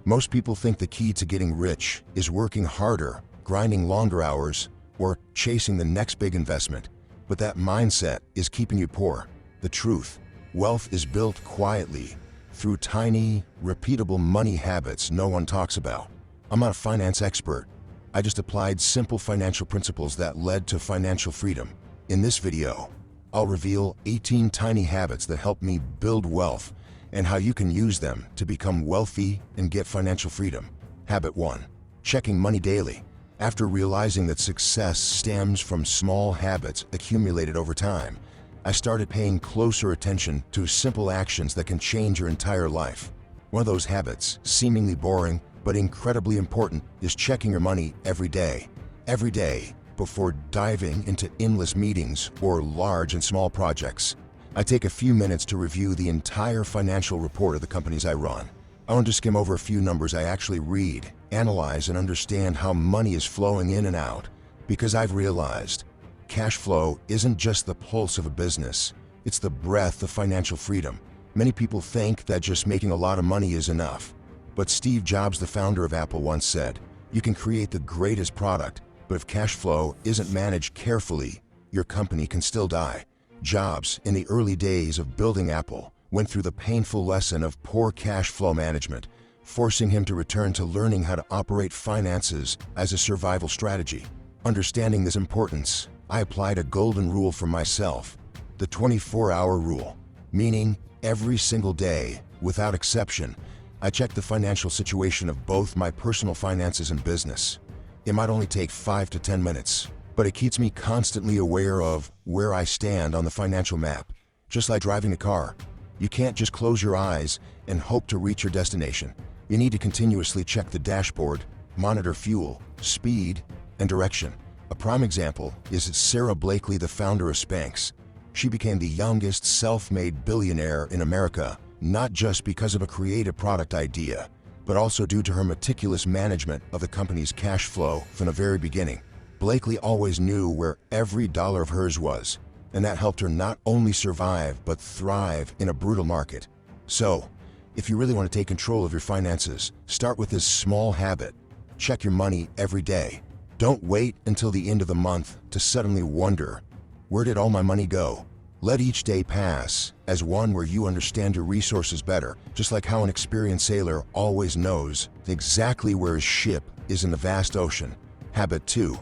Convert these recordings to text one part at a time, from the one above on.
Most people think the key to getting rich is working harder, grinding longer hours, or chasing the next big investment. But that mindset is keeping you poor. The truth: wealth is built quietly, through tiny, repeatable money habits no one talks about. I'm not a finance expert. I just applied simple financial principles that led to financial freedom. In this video, I'll reveal 18 tiny habits that help me build wealth and how you can use them to become wealthy and get financial freedom. Habit 1. Checking money daily. After realizing that success stems from small habits accumulated over time, I started paying closer attention to simple actions that can change your entire life. One of those habits, seemingly boring but incredibly important, is checking your money every day. Every day, before diving into endless meetings or large and small projects, I take a few minutes to review the entire financial report of the companies I run. I want to skim over a few numbers I actually read, analyze, and understand how money is flowing in and out, because I've realized cash flow isn't just the pulse of a business, it's the breath of financial freedom. Many people think that just making a lot of money is enough. But Steve Jobs, the founder of Apple, once said, "You can create the greatest product, but if cash flow isn't managed carefully, your company can still die." Jobs, in the early days of building Apple, went through the painful lesson of poor cash flow management, forcing him to return to learning how to operate finances as a survival strategy. Understanding this importance, I applied a golden rule for myself, the 24-hour rule, meaning every single day, without exception, I check the financial situation of both my personal finances and business. It might only take 5 to 10 minutes, but it keeps me constantly aware of where I stand on the financial map. Just like driving a car, you can't just close your eyes and hope to reach your destination. You need to continuously check the dashboard, monitor fuel, speed, and direction. A prime example is Sarah Blakely, the founder of Spanx. She became the youngest self-made billionaire in America, not just because of a creative product idea, but also due to her meticulous management of the company's cash flow from the very beginning. Blakely always knew where every dollar of hers was, and that helped her not only survive but thrive in a brutal market. So, if you really want to take control of your finances, start with this small habit. Check your money every day. Don't wait until the end of the month to suddenly wonder, where did all my money go? Let each day pass as one where you understand your resources better, just like how an experienced sailor always knows exactly where his ship is in the vast ocean. Habit 2.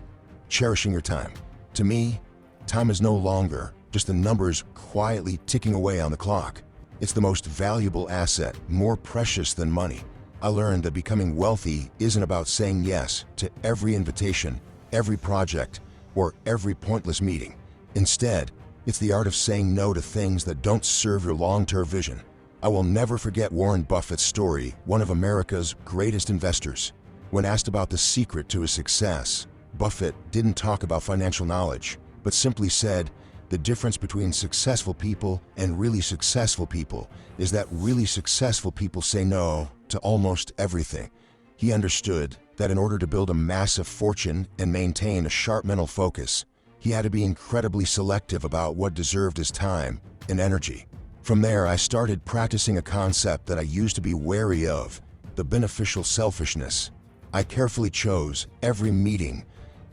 Cherishing your time. To me, time is no longer just the numbers quietly ticking away on the clock. It's the most valuable asset, more precious than money. I learned that becoming wealthy isn't about saying yes to every invitation, every project, or every pointless meeting. Instead, it's the art of saying no to things that don't serve your long-term vision. I will never forget Warren Buffett's story, one of America's greatest investors. When asked about the secret to his success, Buffett didn't talk about financial knowledge, but simply said, "The difference between successful people and really successful people is that really successful people say no to almost everything." He understood that in order to build a massive fortune and maintain a sharp mental focus, he had to be incredibly selective about what deserved his time and energy. From there, I started practicing a concept that I used to be wary of, the beneficial selfishness. I carefully chose every meeting,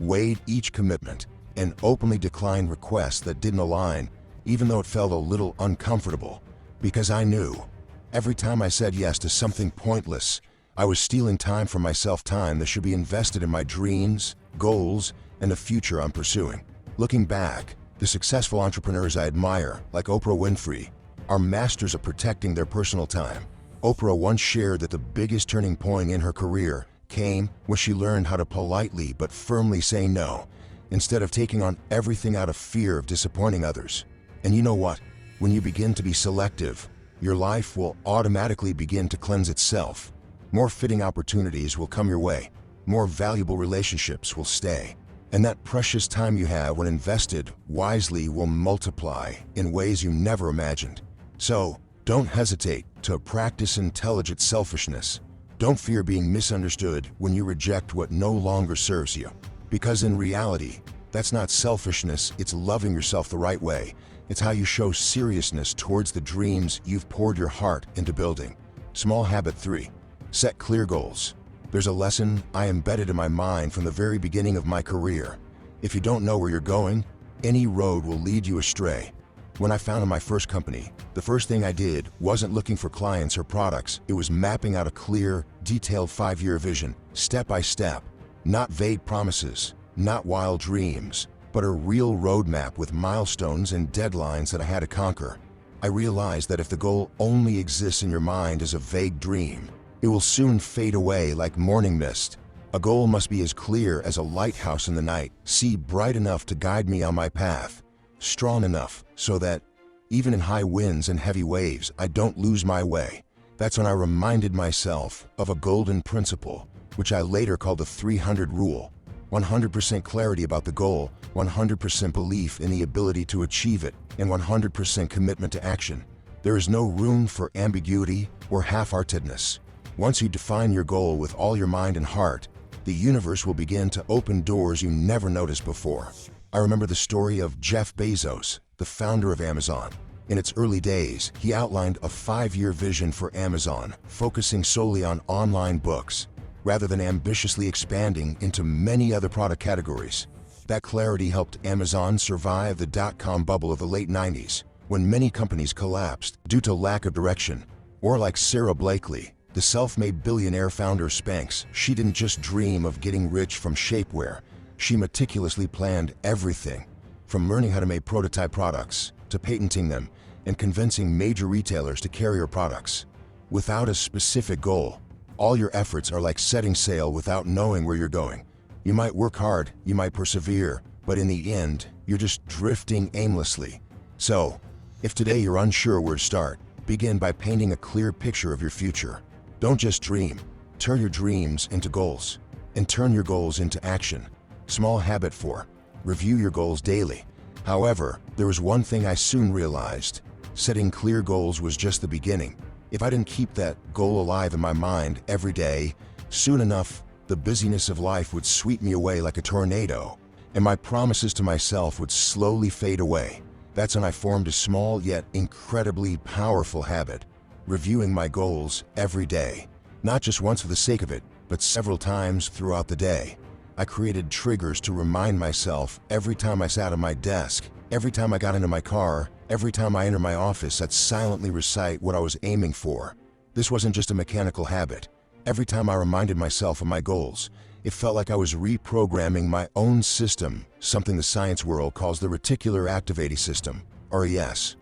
weighed each commitment, and openly declined requests that didn't align, even though it felt a little uncomfortable, because I knew every time I said yes to something pointless, I was stealing time from myself, time that should be invested in my dreams, goals, and the future I'm pursuing. Looking back, the successful entrepreneurs I admire, like Oprah Winfrey, are masters of protecting their personal time. Oprah once shared that the biggest turning point in her career came when she learned how to politely but firmly say no, instead of taking on everything out of fear of disappointing others. And you know what? When you begin to be selective, your life will automatically begin to cleanse itself. More fitting opportunities will come your way. More valuable relationships will stay. And that precious time you have when invested wisely will multiply in ways you never imagined. So, don't hesitate to practice intelligent selfishness. Don't fear being misunderstood when you reject what no longer serves you. Because in reality, that's not selfishness, it's loving yourself the right way. It's how you show seriousness towards the dreams you've poured your heart into building. Small habit 3. Set clear goals. There's a lesson I embedded in my mind from the very beginning of my career. If you don't know where you're going, any road will lead you astray. When I founded my first company, the first thing I did wasn't looking for clients or products. It was mapping out a clear, detailed 5-year vision, step by step. Not vague promises, not wild dreams, but a real roadmap with milestones and deadlines that I had to conquer. I realized that if the goal only exists in your mind as a vague dream, it will soon fade away like morning mist. A goal must be as clear as a lighthouse in the night, see bright enough to guide me on my path, strong enough so that, even in high winds and heavy waves, I don't lose my way. That's when I reminded myself of a golden principle, which I later called the 300 rule. 100% clarity about the goal, 100% belief in the ability to achieve it, and 100% commitment to action. There is no room for ambiguity or half-heartedness. Once you define your goal with all your mind and heart, the universe will begin to open doors you never noticed before. I remember the story of Jeff Bezos, the founder of Amazon. In its early days, he outlined a 5-year vision for Amazon, focusing solely on online books, rather than ambitiously expanding into many other product categories. That clarity helped Amazon survive the dot-com bubble of the late 90s, when many companies collapsed due to lack of direction. Or like Sarah Blakely, the self-made billionaire founder of Spanx, she didn't just dream of getting rich from shapewear. She meticulously planned everything, from learning how to make prototype products, to patenting them, and convincing major retailers to carry her products. Without a specific goal, all your efforts are like setting sail without knowing where you're going. You might work hard, you might persevere, but in the end, you're just drifting aimlessly. So, if today you're unsure where to start, begin by painting a clear picture of your future. Don't just dream. Turn your dreams into goals, and turn your goals into action. Small habit 4. Review your goals daily. However, there was one thing I soon realized. Setting clear goals was just the beginning. If I didn't keep that goal alive in my mind every day, soon enough, the busyness of life would sweep me away like a tornado, and my promises to myself would slowly fade away. That's when I formed a small yet incredibly powerful habit, reviewing my goals every day. Not just once for the sake of it, but several times throughout the day. I created triggers to remind myself every time I sat at my desk, every time I got into my car, every time I entered my office. I'd silently recite what I was aiming for. This wasn't just a mechanical habit. Every time I reminded myself of my goals, it felt like I was reprogramming my own system, something the science world calls the reticular activating system, RAS.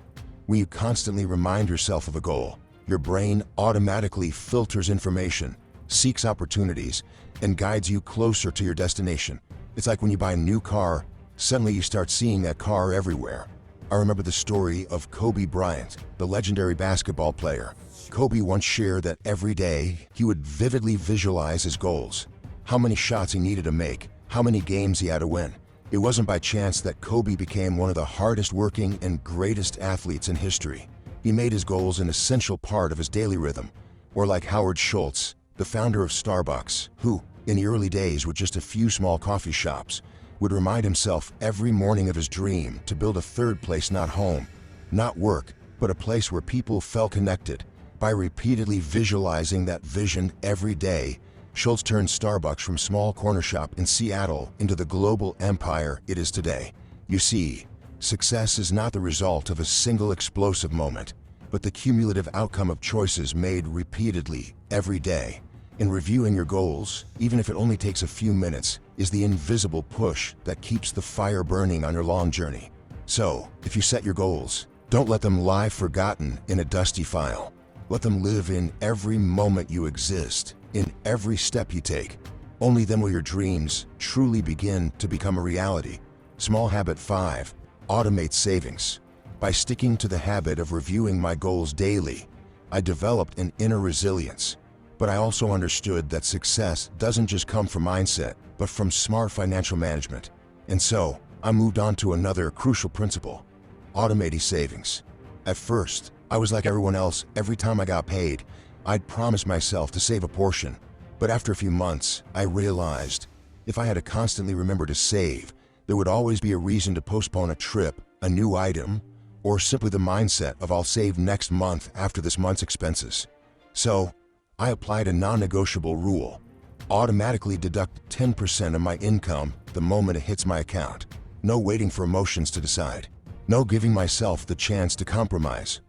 When you constantly remind yourself of a goal, your brain automatically filters information, seeks opportunities, and guides you closer to your destination. It's like when you buy a new car, suddenly you start seeing that car everywhere. I remember the story of Kobe Bryant, the legendary basketball player. Kobe once shared that every day he would vividly visualize his goals, how many shots he needed to make, how many games he had to win. It wasn't by chance that Kobe became one of the hardest working and greatest athletes in history. He made his goals an essential part of his daily rhythm. Or like Howard Schultz, the founder of Starbucks, who, in the early days with just a few small coffee shops, would remind himself every morning of his dream to build a third place, not home, not work, but a place where people felt connected. By repeatedly visualizing that vision every day, Schultz turned Starbucks from small corner shop in Seattle into the global empire it is today. You see, success is not the result of a single explosive moment, but the cumulative outcome of choices made repeatedly every day. In reviewing your goals, even if it only takes a few minutes, is the invisible push that keeps the fire burning on your long journey. So, if you set your goals, don't let them lie forgotten in a dusty file. Let them live in every moment you exist, in every step you take. Only then will your dreams truly begin to become a reality. Small habit 5. Automate savings. By sticking to the habit of reviewing my goals daily, I developed an inner resilience. But I also understood that success doesn't just come from mindset, but from smart financial management. And so, I moved on to another crucial principle: automating savings. At first, I was like everyone else. Every time I got paid, I'd promise myself to save a portion. But after a few months, I realized if I had to constantly remember to save, there would always be a reason to postpone a trip, a new item, or simply the mindset of I'll save next month after this month's expenses. So, I applied a non-negotiable rule. Automatically deduct 10% of my income the moment it hits my account. No waiting for emotions to decide. No giving myself the chance to compromise.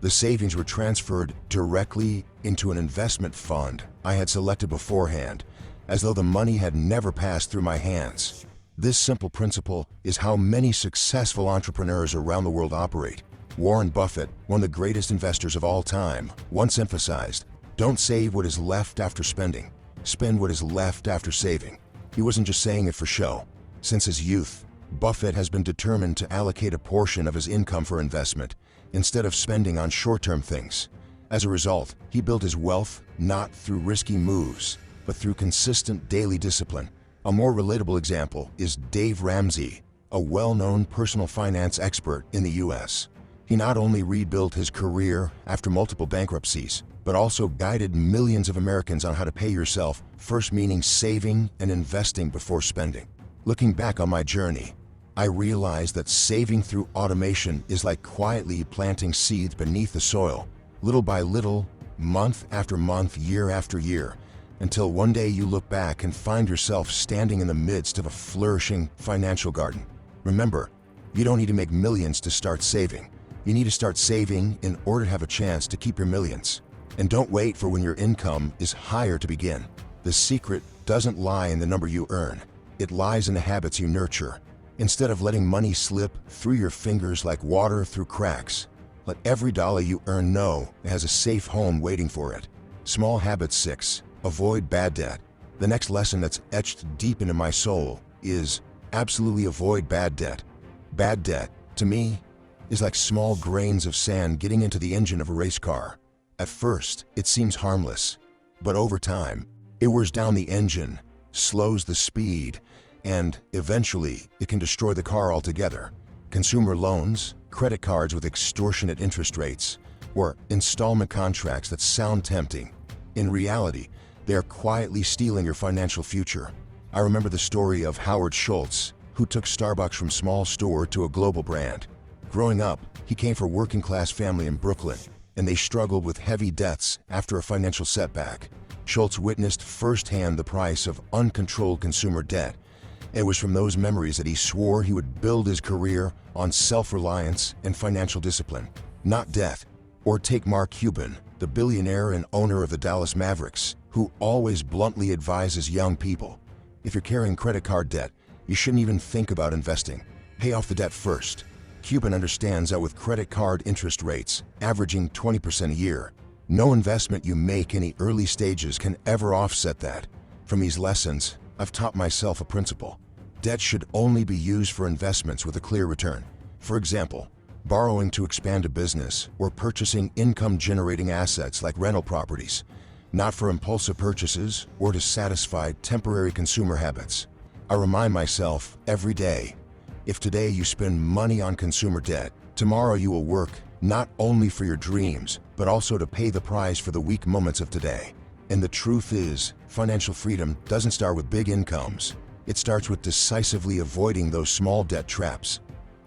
The savings were transferred directly into an investment fund I had selected beforehand, as though the money had never passed through my hands. This simple principle is how many successful entrepreneurs around the world operate. Warren Buffett, one of the greatest investors of all time, once emphasized, "Don't save what is left after spending. Spend what is left after saving." He wasn't just saying it for show. Since his youth, Buffett has been determined to allocate a portion of his income for investment, instead of spending on short-term things. As a result, he built his wealth not through risky moves, but through consistent daily discipline. A more relatable example is Dave Ramsey, a well-known personal finance expert in the US. He not only rebuilt his career after multiple bankruptcies, but also guided millions of Americans on how to pay yourself first, meaning saving and investing before spending. Looking back on my journey, I realized that saving through automation is like quietly planting seeds beneath the soil, little by little, month after month, year after year, until one day you look back and find yourself standing in the midst of a flourishing financial garden. Remember, you don't need to make millions to start saving. You need to start saving in order to have a chance to keep your millions. And don't wait for when your income is higher to begin. The secret doesn't lie in the number you earn. It lies in the habits you nurture. Instead of letting money slip through your fingers like water through cracks, let every dollar you earn know it has a safe home waiting for it. Small habit 6. Avoid bad debt. The next lesson that's etched deep into my soul is absolutely avoid bad debt. Bad debt, to me, is like small grains of sand getting into the engine of a race car. At first, it seems harmless, but over time, it wears down the engine, slows the speed, and eventually, it can destroy the car altogether. Consumer loans, credit cards with extortionate interest rates, or installment contracts that sound tempting. In reality, they are quietly stealing your financial future. I remember the story of Howard Schultz, who took Starbucks from small store to a global brand. Growing up, he came from a working-class family in Brooklyn, and they struggled with heavy debts after a financial setback. Schultz witnessed firsthand the price of uncontrolled consumer debt. It was from those memories that he swore he would build his career on self-reliance and financial discipline, not debt. Or take Mark Cuban, the billionaire and owner of the Dallas Mavericks, who always bluntly advises young people, if you're carrying credit card debt, you shouldn't even think about investing. Pay off the debt first. Cuban understands that with credit card interest rates averaging 20% a year, no investment you make in the early stages can ever offset that. From these lessons, I've taught myself a principle. Debt should only be used for investments with a clear return. For example, borrowing to expand a business or purchasing income-generating assets like rental properties, not for impulsive purchases or to satisfy temporary consumer habits. I remind myself every day, if today you spend money on consumer debt, tomorrow you will work not only for your dreams, but also to pay the price for the weak moments of today. And the truth is, financial freedom doesn't start with big incomes. It starts with decisively avoiding those small debt traps.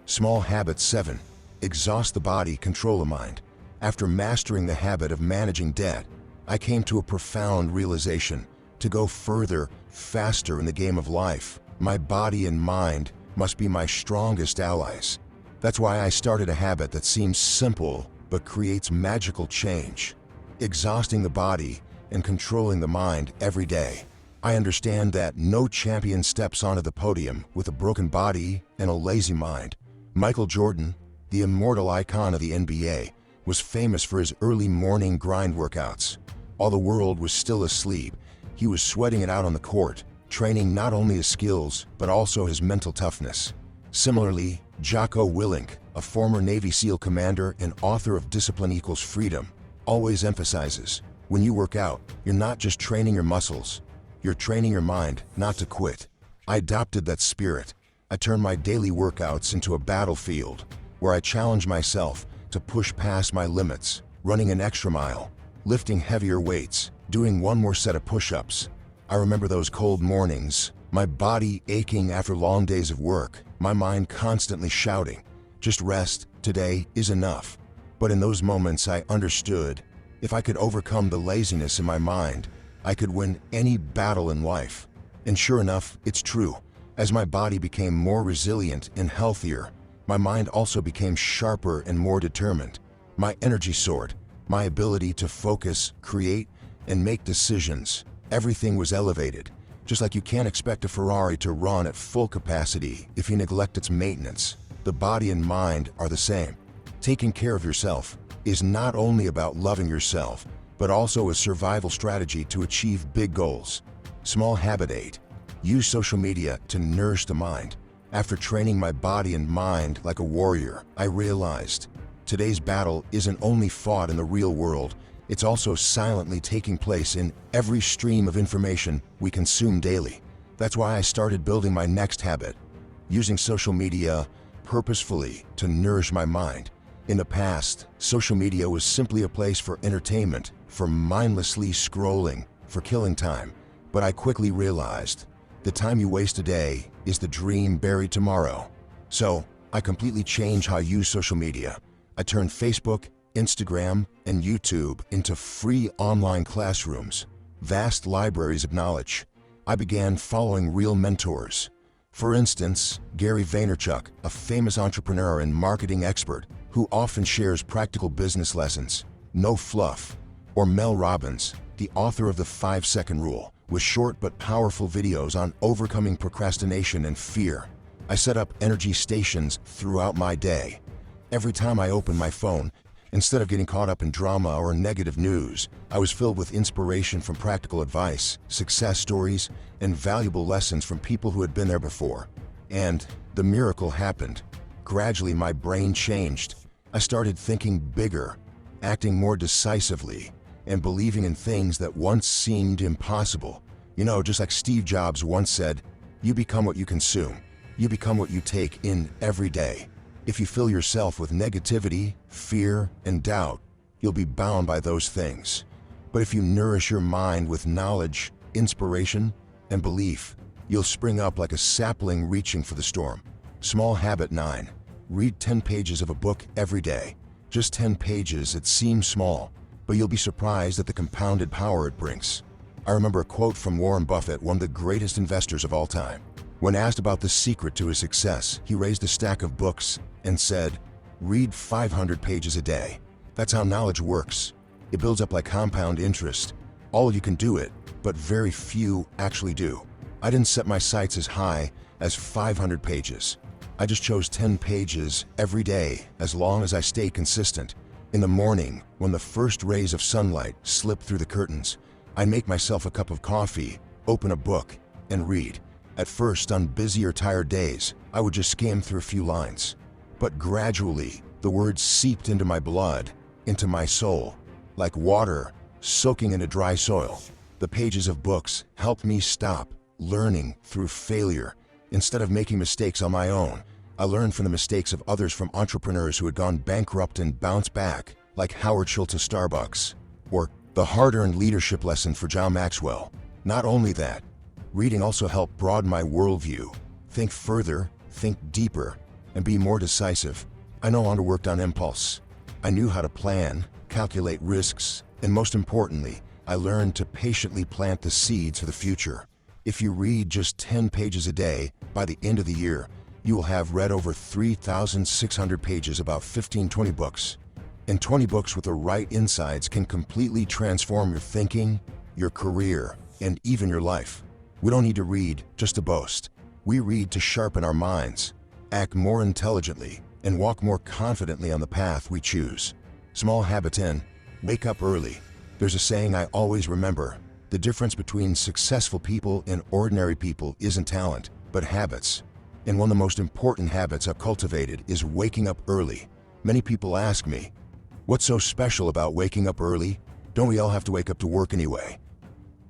Small habit 7. Exhaust the body, control the mind. After mastering the habit of managing debt, I came to a profound realization. To go further, faster in the game of life, my body and mind must be my strongest allies. That's why I started a habit that seems simple, but creates magical change. Exhausting the body and controlling the mind every day. I understand that no champion steps onto the podium with a broken body and a lazy mind. Michael Jordan, the immortal icon of the NBA, was famous for his early morning grind workouts. While the world was still asleep, he was sweating it out on the court, training not only his skills, but also his mental toughness. Similarly, Jocko Willink, a former Navy SEAL commander and author of Discipline Equals Freedom, always emphasizes, when you work out, you're not just training your muscles, you're training your mind not to quit. I adopted that spirit. I turned my daily workouts into a battlefield, where I challenge myself to push past my limits, running an extra mile, lifting heavier weights, doing one more set of push-ups. I remember those cold mornings, my body aching after long days of work, my mind constantly shouting, just rest, today is enough. But in those moments I understood, If I could overcome the laziness in my mind, I could win any battle in life. And sure enough, it's true. As my body became more resilient and healthier, my mind also became sharper and more determined. My energy soared. My ability to focus, create, and make decisions, everything was elevated. Just like you can't expect a Ferrari to run at full capacity if you neglect its maintenance, the body and mind are the same. Taking care of yourself is not only about loving yourself, but also a survival strategy to achieve big goals. Small habit 8. Use social media to nourish the mind. After training my body and mind like a warrior, I realized today's battle isn't only fought in the real world, it's also silently taking place in every stream of information we consume daily. That's why I started building my next habit, using social media purposefully to nourish my mind. In the past, social media was simply a place for entertainment, for mindlessly scrolling, for killing time. But I quickly realized the time you waste today is the dream buried tomorrow. So I completely changed how I use social media. I turned Facebook, Instagram, and YouTube into free online classrooms, vast libraries of knowledge. I began following real mentors. For instance, Gary Vaynerchuk, a famous entrepreneur and marketing expert who often shares practical business lessons, no fluff. Or Mel Robbins, the author of the 5-Second Rule, with short but powerful videos on overcoming procrastination and fear. I set up energy stations throughout my day. Every time I opened my phone, instead of getting caught up in drama or negative news, I was filled with inspiration from practical advice, success stories, and valuable lessons from people who had been there before. And the miracle happened. Gradually, my brain changed. I started thinking bigger, acting more decisively, and believing in things that once seemed impossible. You know, just like Steve Jobs once said, you become what you consume. You become what you take in every day. If you fill yourself with negativity, fear, and doubt, you'll be bound by those things. But if you nourish your mind with knowledge, inspiration, and belief, you'll spring up like a sapling reaching for the storm. Small habit 9. Read 10 pages of a book every day. Just 10 pages, it seems small, but you'll be surprised at the compounded power it brings. I remember a quote from Warren Buffett, one of the greatest investors of all time. When asked about the secret to his success, he raised a stack of books and said, read 500 pages a day. That's how knowledge works. It builds up like compound interest. All you can do it, but very few actually do. I didn't set my sights as high as 500 pages. I just chose 10 pages every day as long as I stayed consistent. In the morning, when the first rays of sunlight slipped through the curtains, I'd make myself a cup of coffee, open a book, and read. At first, on busy or tired days, I would just skim through a few lines. But gradually, the words seeped into my blood, into my soul, like water soaking into dry soil. The pages of books helped me stop learning through failure. Instead of making mistakes on my own, I learned from the mistakes of others, from entrepreneurs who had gone bankrupt and bounced back, like Howard Schultz of Starbucks, or the hard-earned leadership lesson for John Maxwell. Not only that, reading also helped broaden my worldview, think further, think deeper, and be more decisive. I no longer worked on impulse. I knew how to plan, calculate risks, and most importantly, I learned to patiently plant the seeds for the future. If you read just 10 pages a day, by the end of the year, you will have read over 3,600 pages, about 15-20 books. And 20 books with the right insights can completely transform your thinking, your career, and even your life. We don't need to read just to boast. We read to sharpen our minds, act more intelligently, and walk more confidently on the path we choose. Small habit 10. Wake up early. There's a saying I always remember. The difference between successful people and ordinary people isn't talent, but habits. And one of the most important habits I've cultivated is waking up early. Many people ask me, what's so special about waking up early? Don't we all have to wake up to work anyway?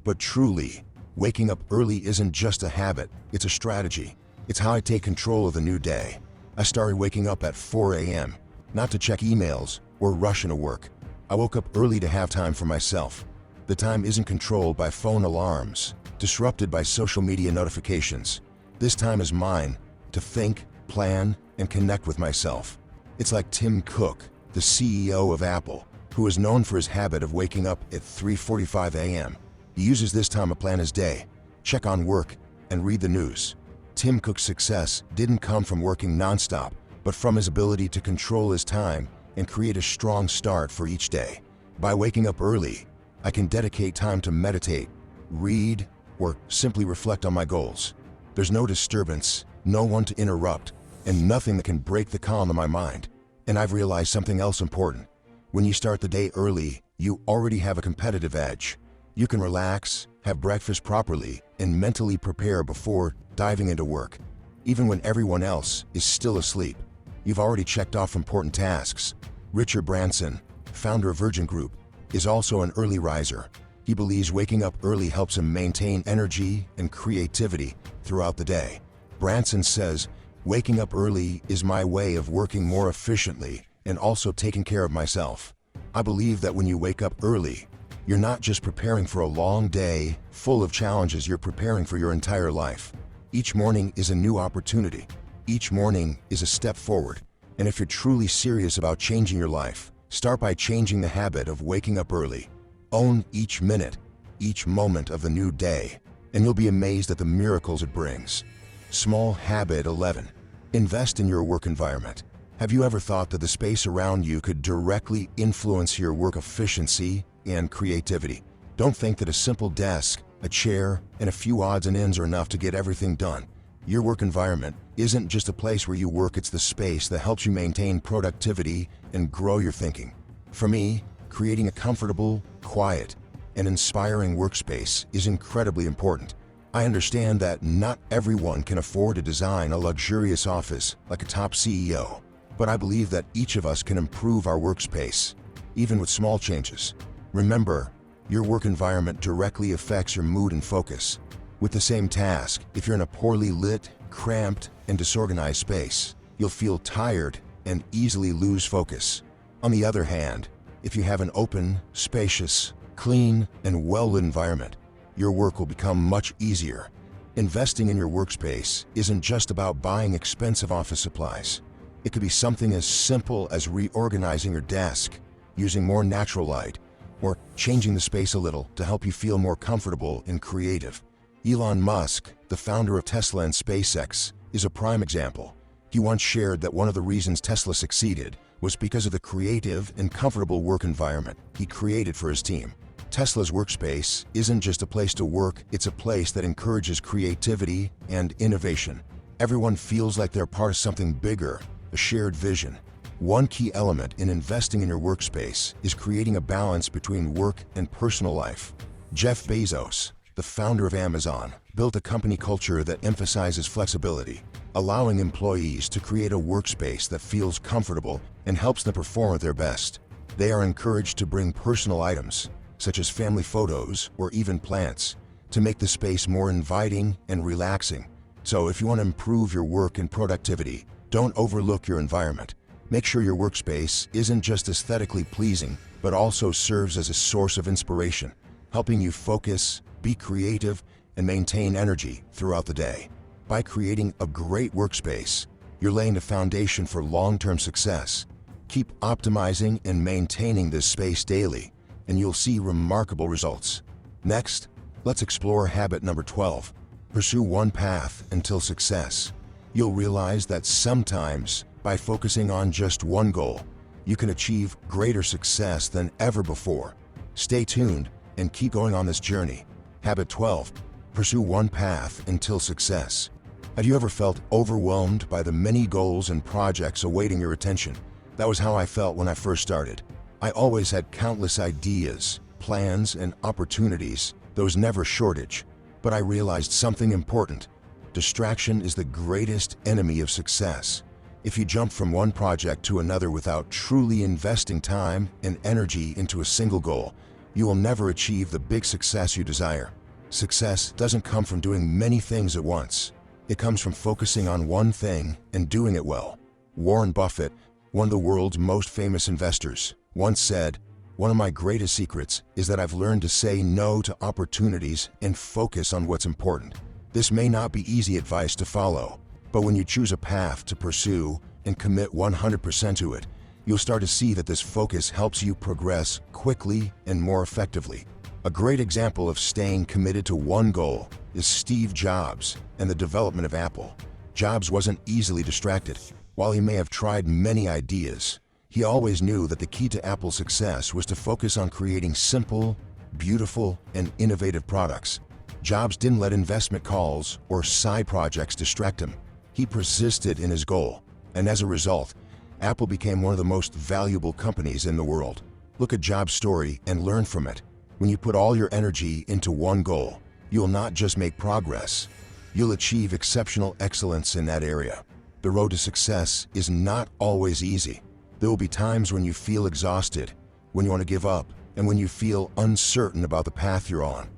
But truly, waking up early isn't just a habit, it's a strategy. It's how I take control of the new day. I started waking up at 4 a.m., not to check emails or rush into work. I woke up early to have time for myself. The time isn't controlled by phone alarms, disrupted by social media notifications. This time is mine, to think, plan, and connect with myself. It's like Tim Cook, the CEO of Apple, who is known for his habit of waking up at 3:45 a.m. He uses this time to plan his day, check on work, and read the news. Tim Cook's success didn't come from working nonstop, but from his ability to control his time and create a strong start for each day. By waking up early, I can dedicate time to meditate, read, or simply reflect on my goals. There's no disturbance, no one to interrupt, and nothing that can break the calm in my mind. And I've realized something else important. When you start the day early, you already have a competitive edge. You can relax, have breakfast properly, and mentally prepare before diving into work. Even when everyone else is still asleep, you've already checked off important tasks. Richard Branson, founder of Virgin Group, is also an early riser. He believes waking up early helps him maintain energy and creativity throughout the day. Branson says, "Waking up early is my way of working more efficiently and also taking care of myself." I believe that when you wake up early, you're not just preparing for a long day full of challenges, you're preparing for your entire life. Each morning is a new opportunity. Each morning is a step forward. And if you're truly serious about changing your life, start by changing the habit of waking up early. Own each minute, each moment of the new day, and you'll be amazed at the miracles it brings. Small habit 11. Invest in your work environment. Have you ever thought that the space around you could directly influence your work efficiency and creativity? Don't think that a simple desk, a chair, and a few odds and ends are enough to get everything done. Your work environment isn't just a place where you work, it's the space that helps you maintain productivity and grow your thinking. For me, creating a comfortable, quiet, and inspiring workspace is incredibly important. I understand that not everyone can afford to design a luxurious office like a top CEO, but I believe that each of us can improve our workspace, even with small changes. Remember, your work environment directly affects your mood and focus. With the same task, if you're in a poorly lit, cramped, and disorganized space, you'll feel tired and easily lose focus. On the other hand, if you have an open, spacious, clean, and well-lit environment, your work will become much easier. Investing in your workspace isn't just about buying expensive office supplies. It could be something as simple as reorganizing your desk, using more natural light, or changing the space a little to help you feel more comfortable and creative. Elon Musk, the founder of Tesla and SpaceX, is a prime example. He once shared that one of the reasons Tesla succeeded was because of the creative and comfortable work environment he created for his team. Tesla's workspace isn't just a place to work, it's a place that encourages creativity and innovation. Everyone feels like they're part of something bigger, a shared vision. One key element in investing in your workspace is creating a balance between work and personal life. Jeff Bezos, the founder of Amazon, built a company culture that emphasizes flexibility, allowing employees to create a workspace that feels comfortable and helps them perform at their best. They are encouraged to bring personal items, such as family photos or even plants, to make the space more inviting and relaxing. So if you want to improve your work and productivity, don't overlook your environment. Make sure your workspace isn't just aesthetically pleasing, but also serves as a source of inspiration, helping you focus, be creative, and maintain energy throughout the day. By creating a great workspace, you're laying the foundation for long-term success. Keep optimizing and maintaining this space daily, and you'll see remarkable results. Next, let's explore habit number 12. Pursue one path until success. You'll realize that sometimes, by focusing on just one goal, you can achieve greater success than ever before. Stay tuned and keep going on this journey. Habit 12. Pursue one path until success. Have you ever felt overwhelmed by the many goals and projects awaiting your attention? That was how I felt when I first started. I always had countless ideas, plans, and opportunities. There was never a shortage. But I realized something important. Distraction is the greatest enemy of success. If you jump from one project to another without truly investing time and energy into a single goal, you will never achieve the big success you desire. Success doesn't come from doing many things at once. It comes from focusing on one thing and doing it well. Warren Buffett, one of the world's most famous investors, once said, "One of my greatest secrets is that I've learned to say no to opportunities and focus on what's important." This may not be easy advice to follow, but when you choose a path to pursue and commit 100% to it, you'll start to see that this focus helps you progress quickly and more effectively. A great example of staying committed to one goal is Steve Jobs and the development of Apple. Jobs wasn't easily distracted. While he may have tried many ideas, he always knew that the key to Apple's success was to focus on creating simple, beautiful, and innovative products. Jobs didn't let investment calls or side projects distract him. He persisted in his goal, and as a result, Apple became one of the most valuable companies in the world. Look at Jobs' story and learn from it. When you put all your energy into one goal, you'll not just make progress, you'll achieve exceptional excellence in that area. The road to success is not always easy. There will be times when you feel exhausted, when you want to give up, and when you feel uncertain about the path you're on.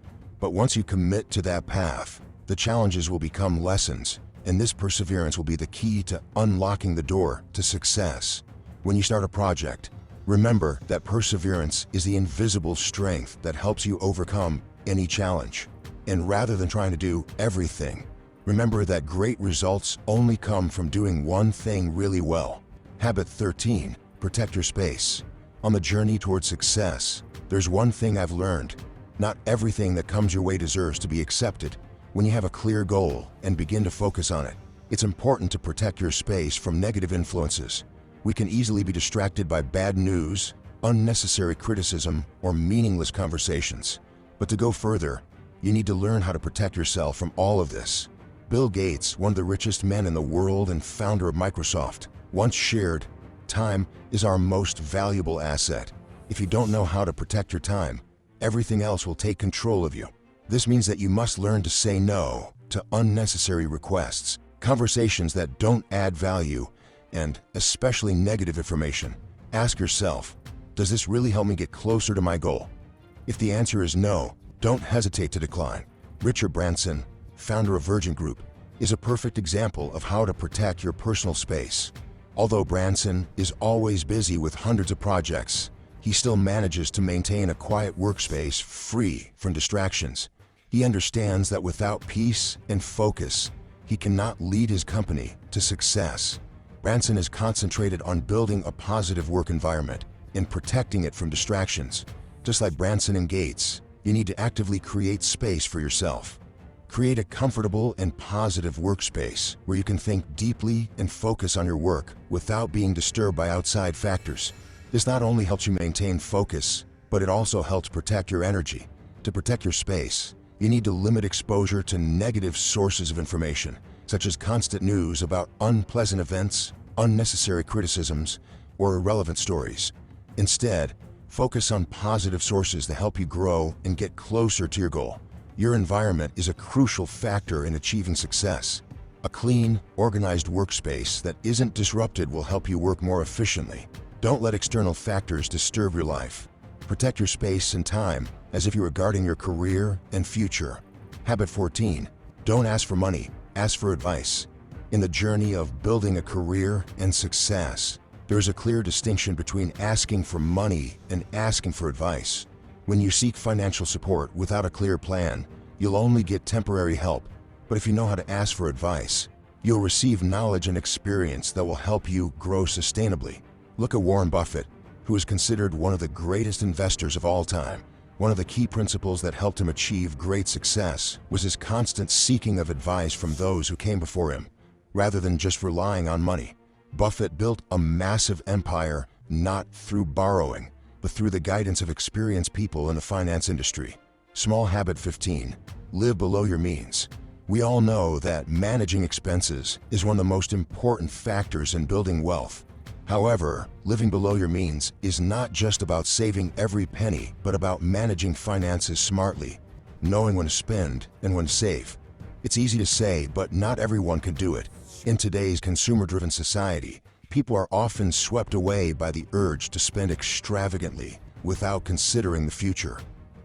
But once you commit to that path, the challenges will become lessons, and this perseverance will be the key to unlocking the door to success. When you start a project, remember that perseverance is the invisible strength that helps you overcome any challenge. And rather than trying to do everything, remember that great results only come from doing one thing really well. Habit 13, protect your space. On the journey towards success, there's one thing I've learned. Not everything that comes your way deserves to be accepted. When you have a clear goal and begin to focus on it, it's important to protect your space from negative influences. We can easily be distracted by bad news, unnecessary criticism, or meaningless conversations. But to go further, you need to learn how to protect yourself from all of this. Bill Gates, one of the richest men in the world and founder of Microsoft, once shared, "Time is our most valuable asset. If you don't know how to protect your time, everything else will take control of you." This means that you must learn to say no to unnecessary requests, conversations that don't add value, and especially negative information. Ask yourself, does this really help me get closer to my goal? If the answer is no, don't hesitate to decline. Richard Branson, founder of Virgin Group, is a perfect example of how to protect your personal space. Although Branson is always busy with hundreds of projects, he still manages to maintain a quiet workspace free from distractions. He understands that without peace and focus, he cannot lead his company to success. Branson is concentrated on building a positive work environment and protecting it from distractions. Just like Branson and Gates, you need to actively create space for yourself. Create a comfortable and positive workspace where you can think deeply and focus on your work without being disturbed by outside factors. This not only helps you maintain focus, but it also helps protect your energy. To protect your space, you need to limit exposure to negative sources of information, such as constant news about unpleasant events, unnecessary criticisms, or irrelevant stories. Instead, focus on positive sources that help you grow and get closer to your goal. Your environment is a crucial factor in achieving success. A clean, organized workspace that isn't disrupted will help you work more efficiently. Don't let external factors disturb your life. Protect your space and time as if you were guarding your career and future. Habit 14, don't ask for money, ask for advice. In the journey of building a career and success, there is a clear distinction between asking for money and asking for advice. When you seek financial support without a clear plan, you'll only get temporary help. But if you know how to ask for advice, you'll receive knowledge and experience that will help you grow sustainably. Look at Warren Buffett, who is considered one of the greatest investors of all time. One of the key principles that helped him achieve great success was his constant seeking of advice from those who came before him, rather than just relying on money. Buffett built a massive empire not through borrowing, but through the guidance of experienced people in the finance industry. Small habit 15, live below your means. We all know that managing expenses is one of the most important factors in building wealth. However, living below your means is not just about saving every penny, but about managing finances smartly, knowing when to spend and when to save. It's easy to say, but not everyone can do it. In today's consumer-driven society, people are often swept away by the urge to spend extravagantly without considering the future.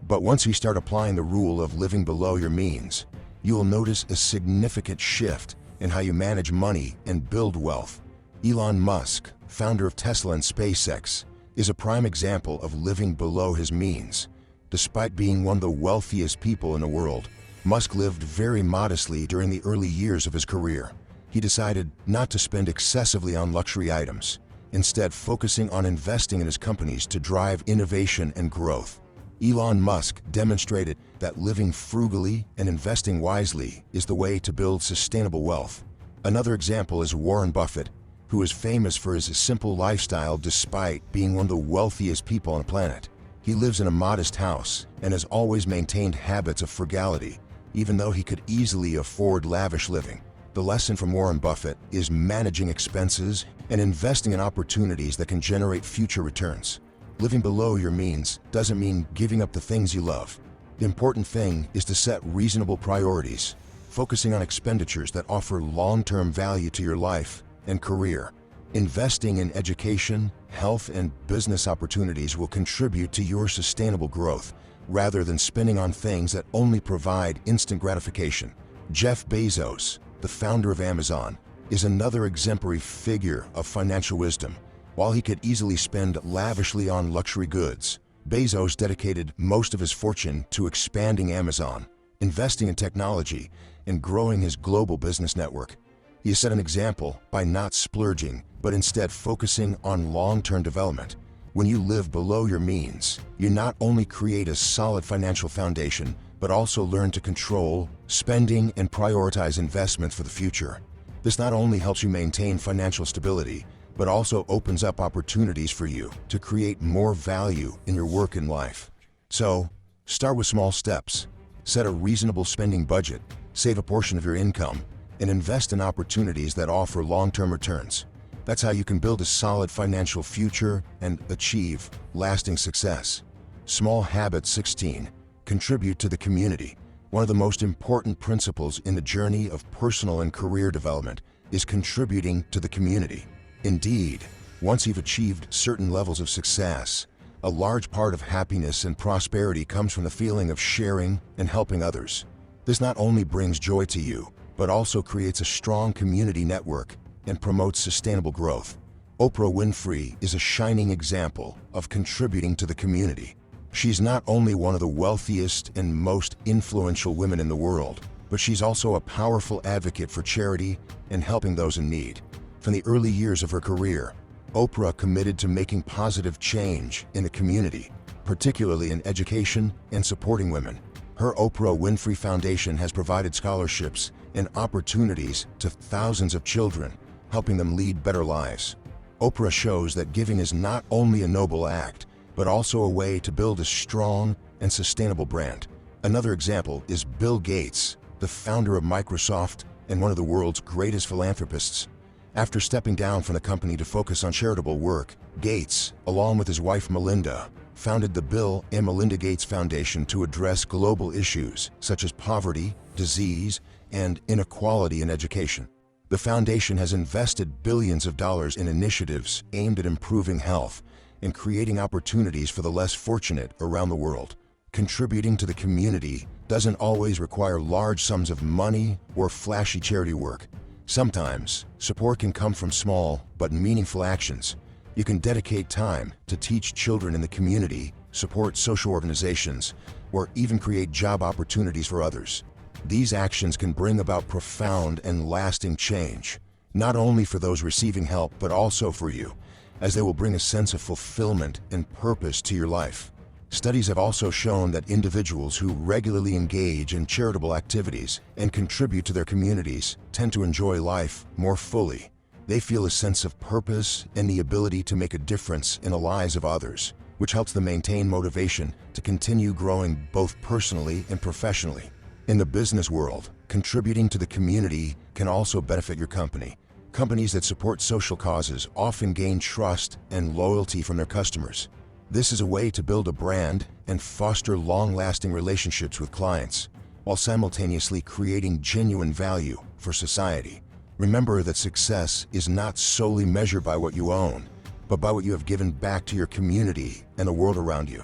But once you start applying the rule of living below your means, you will notice a significant shift in how you manage money and build wealth. Elon Musk, founder of Tesla and SpaceX, is a prime example of living below his means. Despite being one of the wealthiest people in the world, Musk lived very modestly during the early years of his career. He decided not to spend excessively on luxury items. instead focusing on investing in his companies to drive innovation and growth. Elon Musk demonstrated that living frugally and investing wisely is the way to build sustainable wealth. Another example is Warren Buffett, who is famous for his simple lifestyle despite being one of the wealthiest people on the planet. He lives in a modest house and has always maintained habits of frugality, even though he could easily afford lavish living. The lesson from Warren Buffett is managing expenses and investing in opportunities that can generate future returns. Living below your means doesn't mean giving up the things you love. The important thing is to set reasonable priorities, focusing on expenditures that offer long-term value to your life and career. Investing in education, health, and business opportunities will contribute to your sustainable growth, rather than spending on things that only provide instant gratification. Jeff Bezos, the founder of Amazon, is another exemplary figure of financial wisdom. While he could easily spend lavishly on luxury goods, Bezos dedicated most of his fortune to expanding Amazon, investing in technology, and growing his global business network. He has set an example by not splurging, but instead focusing on long-term development. When you live below your means, you not only create a solid financial foundation, but also learn to control spending and prioritize investments for the future. This not only helps you maintain financial stability, but also opens up opportunities for you to create more value in your work and life. So, start with small steps. Set a reasonable spending budget, save a portion of your income, and invest in opportunities that offer long-term returns. That's how you can build a solid financial future and achieve lasting success. Small habit 16. Contribute to the community. One of the most important principles in the journey of personal and career development is contributing to the community. Indeed, once you've achieved certain levels of success, a large part of happiness and prosperity comes from the feeling of sharing and helping others. This not only brings joy to you, but also creates a strong community network and promotes sustainable growth. Oprah Winfrey is a shining example of contributing to the community. She's not only one of the wealthiest and most influential women in the world, but she's also a powerful advocate for charity and helping those in need. From the early years of her career, Oprah committed to making positive change in the community, particularly in education and supporting women. Her Oprah Winfrey Foundation has provided scholarships and opportunities to thousands of children, helping them lead better lives. Oprah shows that giving is not only a noble act, but also a way to build a strong and sustainable brand. Another example is Bill Gates, the founder of Microsoft and one of the world's greatest philanthropists. After stepping down from the company to focus on charitable work, Gates, along with his wife Melinda, founded the Bill and Melinda Gates Foundation to address global issues such as poverty, disease, and inequality in education. The foundation has invested billions of dollars in initiatives aimed at improving health and creating opportunities for the less fortunate around the world. Contributing to the community doesn't always require large sums of money or flashy charity work. Sometimes, support can come from small but meaningful actions. You can dedicate time to teach children in the community, support social organizations, or even create job opportunities for others. These actions can bring about profound and lasting change, not only for those receiving help but also for you, as they will bring a sense of fulfillment and purpose to your life. Studies have also shown that individuals who regularly engage in charitable activities and contribute to their communities tend to enjoy life more fully. They feel a sense of purpose and the ability to make a difference in the lives of others, which helps them maintain motivation to continue growing both personally and professionally. In the business world, contributing to the community can also benefit your company. Companies that support social causes often gain trust and loyalty from their customers. This is a way to build a brand and foster long-lasting relationships with clients, while simultaneously creating genuine value for society. Remember that success is not solely measured by what you own, but by what you have given back to your community and the world around you.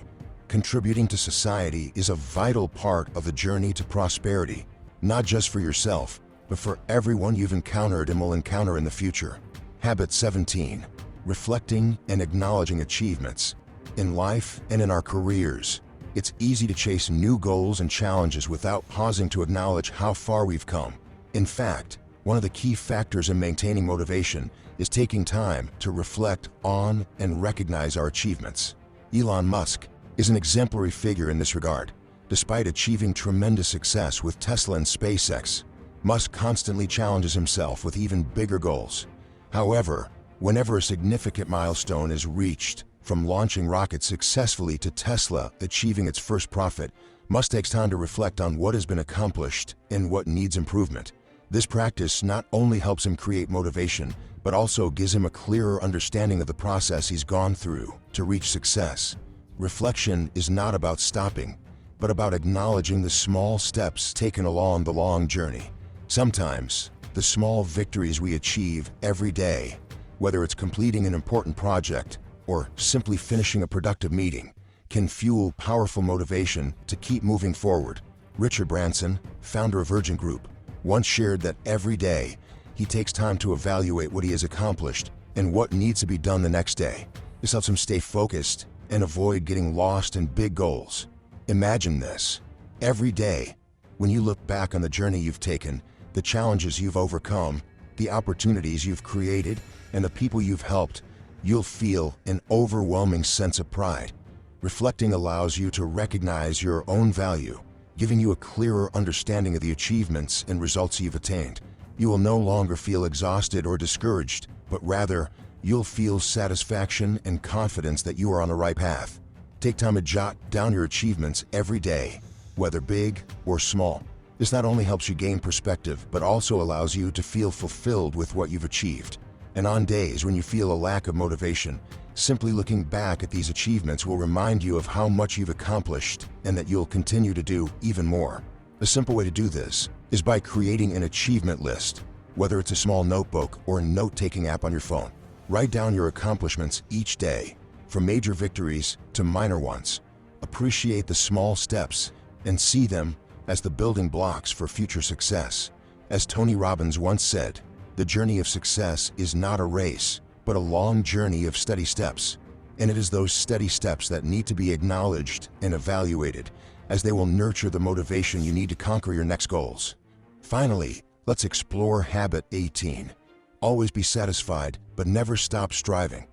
Contributing to society is a vital part of the journey to prosperity, not just for yourself, but for everyone you've encountered and will encounter in the future. Habit 17. Reflecting and acknowledging achievements. In life and in our careers, it's easy to chase new goals and challenges without pausing to acknowledge how far we've come. In fact, One of the key factors in maintaining motivation is taking time to reflect on and recognize our achievements. Elon Musk is an exemplary figure in this regard. Despite achieving tremendous success with Tesla and SpaceX, Musk constantly challenges himself with even bigger goals. However, whenever a significant milestone is reached, from launching rockets successfully to Tesla achieving its first profit, Musk takes time to reflect on what has been accomplished and what needs improvement. This practice not only helps him create motivation, but also gives him a clearer understanding of the process he's gone through to reach success. Reflection is not about stopping, but about acknowledging the small steps taken along the long journey. Sometimes, the small victories we achieve every day, whether it's completing an important project or simply finishing a productive meeting, can fuel powerful motivation to keep moving forward. Richard Branson, founder of Virgin Group, once shared that every day he takes time to evaluate what he has accomplished and what needs to be done the next day. This helps him stay focused and avoid getting lost in big goals. Imagine this. Every day, when you look back on the journey you've taken, the challenges you've overcome, the opportunities you've created, and the people you've helped, you'll feel an overwhelming sense of pride. Reflecting allows you to recognize your own value, giving you a clearer understanding of the achievements and results you've attained. You will no longer feel exhausted or discouraged, but rather, you'll feel satisfaction and confidence that you are on the right path. Take time to jot down your achievements every day, whether big or small. This not only helps you gain perspective, but also allows you to feel fulfilled with what you've achieved. And on days when you feel a lack of motivation, simply looking back at these achievements will remind you of how much you've accomplished and that you'll continue to do even more. A simple way to do this is by creating an achievement list, whether it's a small notebook or a note-taking app on your phone. Write down your accomplishments each day, from major victories to minor ones. Appreciate the small steps and see them as the building blocks for future success. As Tony Robbins once said, the journey of success is not a race, but a long journey of steady steps. And it is those steady steps that need to be acknowledged and evaluated, as they will nurture the motivation you need to conquer your next goals. Finally, let's explore habit 18. Always be satisfied, but never stop striving.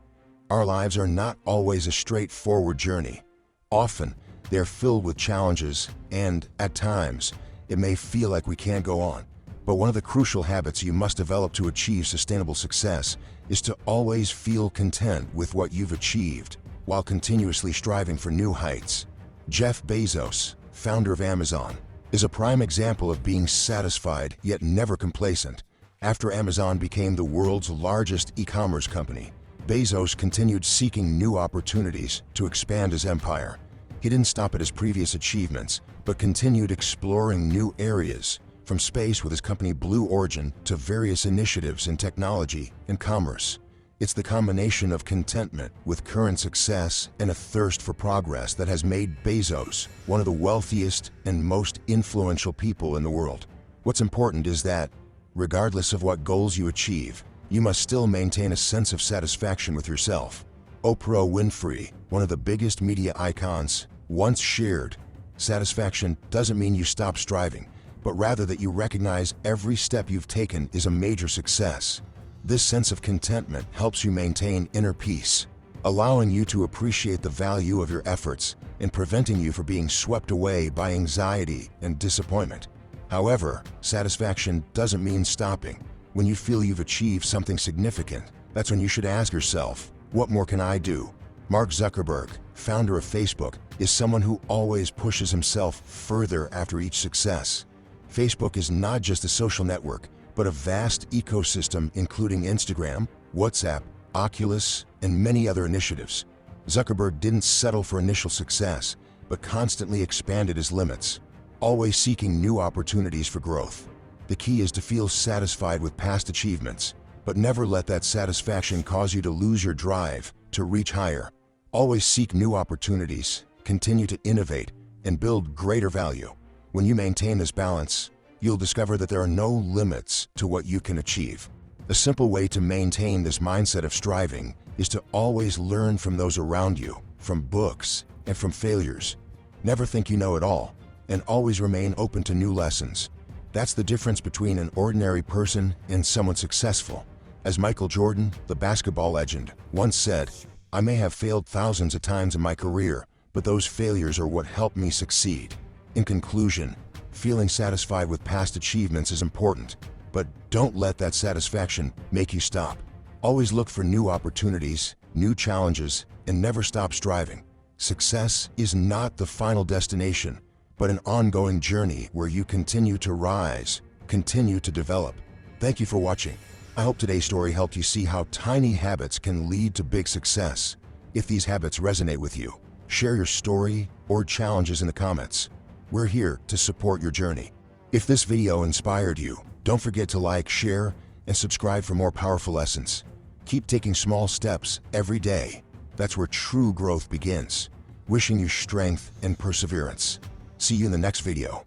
Our lives are not always a straightforward journey. Often, they're filled with challenges, and at times, it may feel like we can't go on. But one of the crucial habits you must develop to achieve sustainable success is to always feel content with what you've achieved, while continuously striving for new heights. Jeff Bezos, founder of Amazon, is a prime example of being satisfied yet never complacent. After Amazon became the world's largest e-commerce company, Bezos continued seeking new opportunities to expand his empire. He didn't stop at his previous achievements, but continued exploring new areas, from space with his company Blue Origin to various initiatives in technology and commerce. It's the combination of contentment with current success and a thirst for progress that has made Bezos one of the wealthiest and most influential people in the world. What's important is that, regardless of what goals you achieve, you must still maintain a sense of satisfaction with yourself. Oprah Winfrey, one of the biggest media icons, once shared, "Satisfaction doesn't mean you stop striving, but rather that you recognize every step you've taken is a major success." This sense of contentment helps you maintain inner peace, allowing you to appreciate the value of your efforts and preventing you from being swept away by anxiety and disappointment. However, satisfaction doesn't mean stopping. When you feel you've achieved something significant, that's when you should ask yourself, what more can I do? Mark Zuckerberg, founder of Facebook, is someone who always pushes himself further after each success. Facebook is not just a social network, but a vast ecosystem including Instagram, WhatsApp, Oculus, and many other initiatives. Zuckerberg didn't settle for initial success, but constantly expanded his limits, always seeking new opportunities for growth. The key is to feel satisfied with past achievements, but never let that satisfaction cause you to lose your drive to reach higher. Always seek new opportunities, continue to innovate, and build greater value. When you maintain this balance, you'll discover that there are no limits to what you can achieve. A simple way to maintain this mindset of striving is to always learn from those around you, from books and from failures. Never think you know it all, and always remain open to new lessons. That's the difference between an ordinary person and someone successful. As Michael Jordan, the basketball legend, once said, "I may have failed thousands of times in my career, but those failures are what helped me succeed." In conclusion, feeling satisfied with past achievements is important, but don't let that satisfaction make you stop. Always look for new opportunities, new challenges, and never stop striving. Success is not the final destination, but an ongoing journey where you continue to rise, continue to develop. Thank you for watching. I hope today's story helped you see how tiny habits can lead to big success. If these habits resonate with you, share your story or challenges in the comments. We're here to support your journey. If this video inspired you, don't forget to like, share, and subscribe for more powerful lessons. Keep taking small steps every day. That's where true growth begins. Wishing you strength and perseverance. See you in the next video.